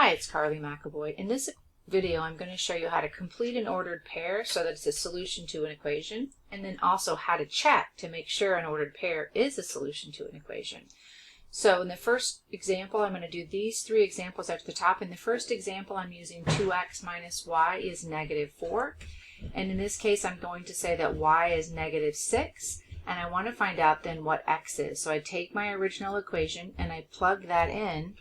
Hi, it's Carly McAvoy. In this video, I'm going to show you how to complete an ordered pair so that it's a solution to an equation, and then also how to check to make sure an ordered pair is a solution to an equation. So in the first example, I'm going to do these three examples at the top. In the first example, I'm using 2x minus y is negative 4. And in this case, I'm going to say that y is negative 6. And I want to find out then what x is. So I take my original equation and I plug that in.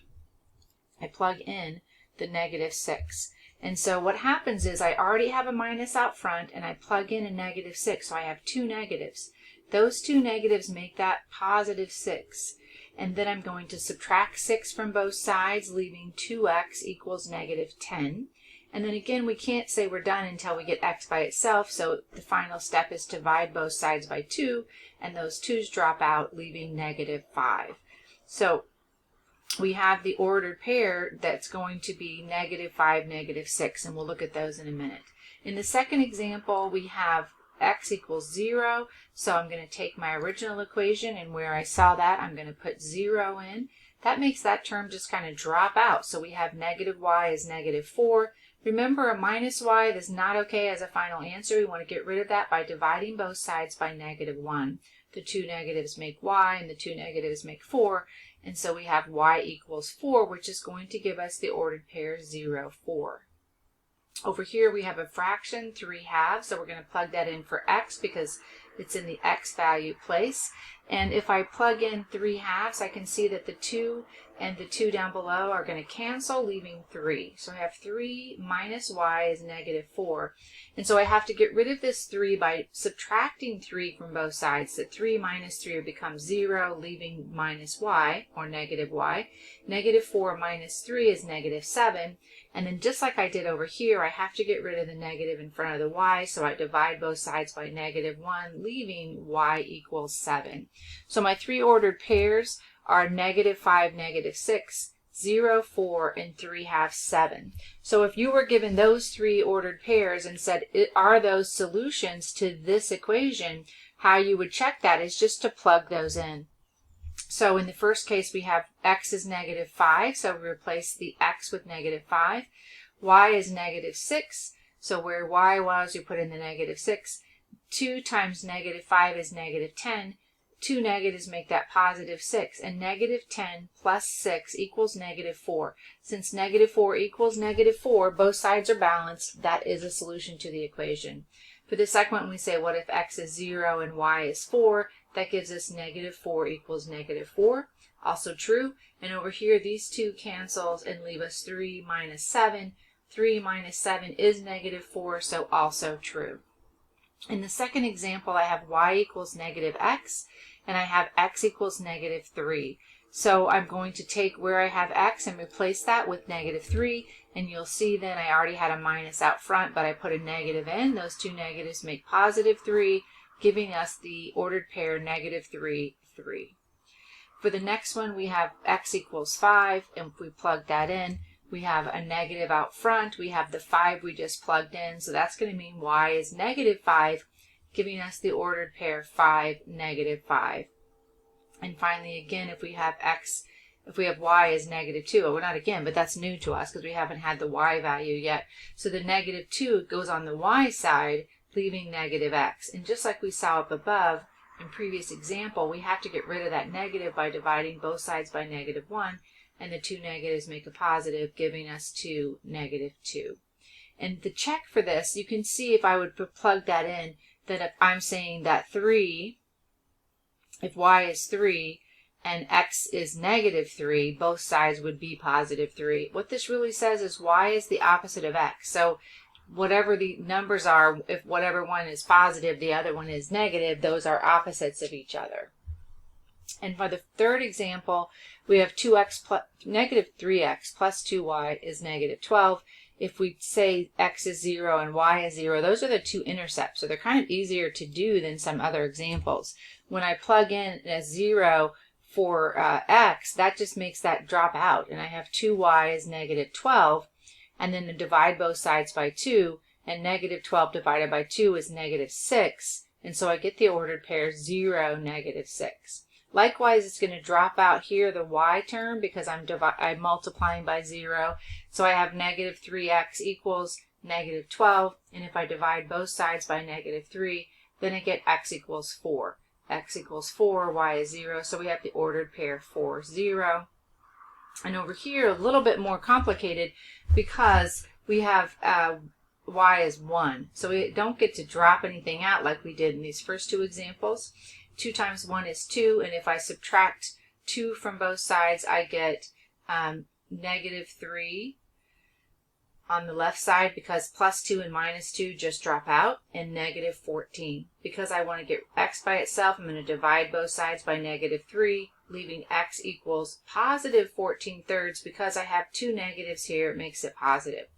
I plug in the negative 6. And so what happens is I already have a minus out front and I plug in a negative 6. So I have two negatives. Those two negatives make that positive 6. And then I'm going to subtract 6 from both sides, leaving 2x equals negative 10. And then again, we can't say we're done until we get x by itself, so the final step is to divide both sides by 2, and those 2's drop out, leaving negative 5. So we have the ordered pair that's going to be negative 5, negative 6, and we'll look at those in a minute. In the second example, we have x equals 0, so I'm going to take my original equation, and where I saw that, I'm going to put 0 in. That makes that term just kind of drop out, so we have negative y is negative 4. Remember, a minus y is not okay as a final answer. We want to get rid of that by dividing both sides by negative 1. The two negatives make y, and the two negatives make 4, and so we have y equals 4, which is going to give us the ordered pair 0, 4. Over here we have a fraction, 3/2, so we're going to plug that in for x because it's in the x value place. And if I plug in 3/2, I can see that the 2 and the 2 down below are going to cancel, leaving 3. So I have 3 minus y is negative 4. And so I have to get rid of this 3 by subtracting 3 from both sides. So 3 minus 3 will become 0, leaving minus y, or negative y. Negative 4 minus 3 is negative 7. And then just like I did over here, I have to get rid of the negative in front of the y, so I divide both sides by negative 1, leaving y equals 7. So my three ordered pairs are negative 5, negative 6, 0, 4, and 3/2, 7. So if you were given those three ordered pairs and said, are those solutions to this equation, how you would check that is just to plug those in. So in the first case, we have x is negative 5, so we replace the x with negative 5. Y is negative 6, so where y was, you put in the negative 6. 2 times negative 5 is negative 10. Two negatives make that positive 6, and negative 10 plus 6 equals negative 4. Since negative 4 equals negative 4, both sides are balanced. That is a solution to the equation. For the second one, we say, what if x is 0 and y is 4? That gives us negative 4 equals negative 4. Also true. And over here, these two cancels and leave us 3 minus 7. 3 minus 7 is negative 4, so also true. In the second example, I have y equals negative x, and I have x equals negative 3. So I'm going to take where I have x and replace that with negative 3, and you'll see then I already had a minus out front, but I put a negative in. Those two negatives make positive 3, giving us the ordered pair negative 3, 3. For the next one, we have x equals 5, and if we plug that in, we have a negative out front. We have the 5 we just plugged in, so that's going to mean y is negative 5, giving us the ordered pair 5, negative 5. And finally, again, if we have y is negative 2, well, not again, but that's new to us because we haven't had the y value yet. So the negative 2 goes on the y side, leaving negative x. And just like we saw up above in previous example, we have to get rid of that negative by dividing both sides by negative 1, and the two negatives make a positive, giving us 2, negative 2. And the check for this, you can see if I would plug that in, that if I'm saying that 3, if y is 3 and x is negative 3, both sides would be positive 3. What this really says is y is the opposite of x. So whatever the numbers are, if whatever one is positive, the other one is negative, those are opposites of each other. And for the third example, we have 2x plus negative 3x plus 2y is negative 12. If we say x is 0 and y is 0, those are the two intercepts. So they're kind of easier to do than some other examples. When I plug in a 0 for x, that just makes that drop out. And I have 2y is negative 12. And then to divide both sides by 2, and negative 12 divided by 2 is negative 6. And so I get the ordered pair 0, negative 6. Likewise, it's going to drop out here the y term because I'm multiplying by 0. So I have negative 3x equals negative 12. And if I divide both sides by negative 3, then I get x equals 4. X equals 4, y is 0. So we have the ordered pair 4, 0. And over here, a little bit more complicated because we have y is 1. So we don't get to drop anything out like we did in these first two examples. 2 times 1 is 2, and if I subtract 2 from both sides, I get negative 3 on the left side because plus 2 and minus 2 just drop out, and negative 14. Because I want to get x by itself, I'm going to divide both sides by negative 3, leaving x equals positive 14/3. Because I have two negatives here, it makes it positive.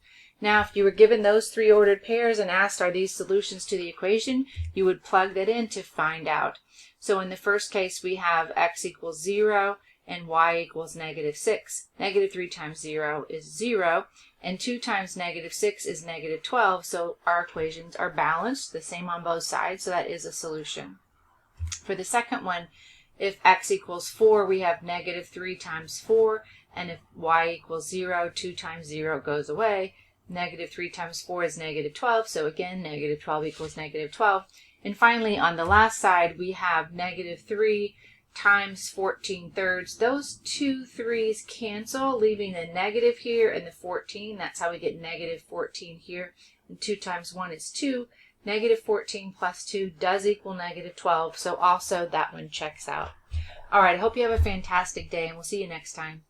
Now, if you were given those three ordered pairs and asked, are these solutions to the equation, you would plug that in to find out. So in the first case, we have x equals 0 and y equals negative 6. Negative 3 times 0 is 0, and 2 times negative 6 is negative 12, so our equations are balanced, the same on both sides, so that is a solution. For the second one, if x equals 4, we have negative 3 times 4, and if y equals 0, 2 times 0 goes away. Negative 3 times 4 is negative 12, so again, negative 12 equals negative 12. And finally, on the last side, we have negative 3 times 14/3. Those two 3's cancel, leaving a negative here and the 14. That's how we get negative 14 here. And 2 times 1 is 2. Negative 14 plus 2 does equal negative 12, so also that one checks out. All right, I hope you have a fantastic day, and we'll see you next time.